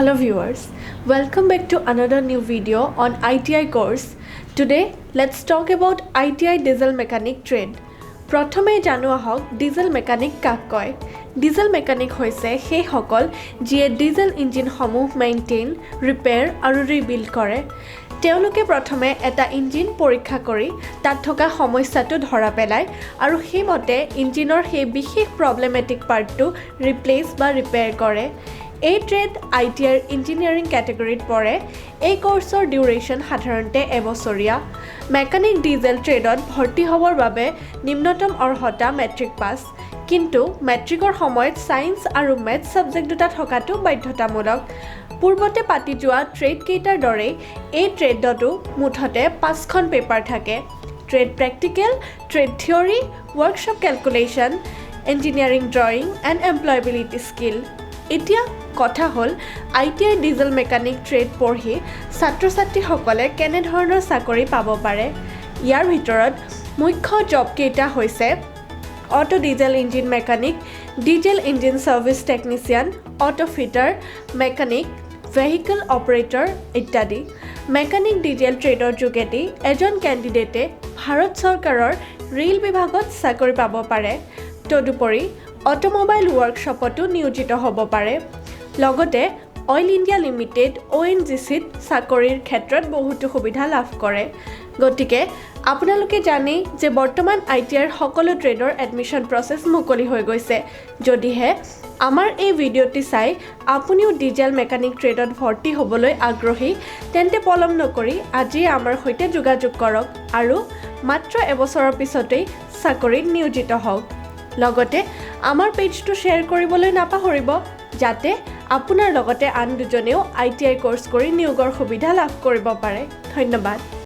Hello viewers, welcome back to another new video on ITI course. Today, let's talk about ITI diesel mechanic trade. প্ৰথমে জানো আহক diesel mechanic কাক কয়। Diesel mechanic হৈছে সেই সকল যিয়ে ডিজেল ইঞ্জিনসমূহ মেইনটেইন, ৰিপেয়াৰ আৰু ৰিবিল্ড কৰে। তেওঁলোকে প্ৰথমে এটা ইঞ্জিন পৰীক্ষা কৰি তাত থকা সমস্যাটো ধৰা পেলায় আৰু সেইমতে ইঞ্জিনৰ সেই বিশেষ প্ৰব্লেমেটিক পাৰ্টটো ৰিপ্লেচ বা ৰিপেয়াৰ কৰে। এই ট্ৰেড ITIৰ ইঞ্জিনিয়াৰিং কেটেগৰীত পৰে। এই কোৰ্সৰ ডিউৰেশ্যন সাধাৰণতে এবছৰীয়া। মেকানিক ডিজেল ট্ৰেডত ভৰ্তি হ'বৰ বাবে নিম্নতম অৰ্হতা মেট্ৰিক পাছ, কিন্তু মেট্ৰিকৰ সময়ত ছায়েন্স আৰু মেথছ ছাবজেক্ট দুটা থকাটো বাধ্যতামূলক। পূৰ্বতে পাতি যোৱা ট্ৰেড কেইটাৰ দৰেই এই ট্ৰেডতো মুঠতে 5খন পেপাৰ থাকে। Trade practical, trade theory, workshop calculation, engineering drawing and employability skill. এতিয়া কথা হ'ল ITI ডিজেল মেকানিক ট্ৰেড পঢ়ি ছাত্ৰ ছাত্ৰীসকলে কেনেধৰণৰ চাকৰি পাব পাৰে। ইয়াৰ ভিতৰত মুখ্য জব কেইটা হৈছে auto diesel engine mechanic, diesel engine service technician, auto fitter, mechanic, vehicle operator ইত্যাদি। মেকানিক ডিজেল ট্ৰেডৰ যোগেদি এজন কেণ্ডিডেটে ভাৰত চৰকাৰৰ ৰেল বিভাগত চাকৰি পাব পাৰে। তদুপৰি অটোমোবাইল ৱৰ্কশ্বপতো নিয়োজিত হ'ব পাৰে। লগতে অইল ইণ্ডিয়া লিমিটেড ONGCত চাকৰিৰ ক্ষেত্ৰত বহুতো সুবিধা লাভ কৰে। গতিকে আপোনালোকে জানেই যে বৰ্তমান ITIৰ সকলো ট্ৰেডৰ এডমিশ্যন প্ৰচেছ মুকলি হৈ গৈছে। যদিহে আমাৰ এই ভিডিঅ'টি চাই আপুনিও ডিজেল মেকানিক ট্ৰেডত ভৰ্তি হ'বলৈ আগ্ৰহী, তেন্তে পলম নকৰি আজিয়ে আমাৰ সৈতে যোগাযোগ কৰক আৰু মাত্ৰ এবছৰৰ পিছতেই চাকৰিত নিয়োজিত হওক। লগতে আমাৰ পেজটো শ্বেয়াৰ কৰিবলৈ নাপাহৰিব, যাতে আপোনাৰ লগতে আন দুজনেও ITI কোৰ্স কৰি নিয়োগৰ সুবিধা লাভ কৰিব পাৰে। ধন্যবাদ।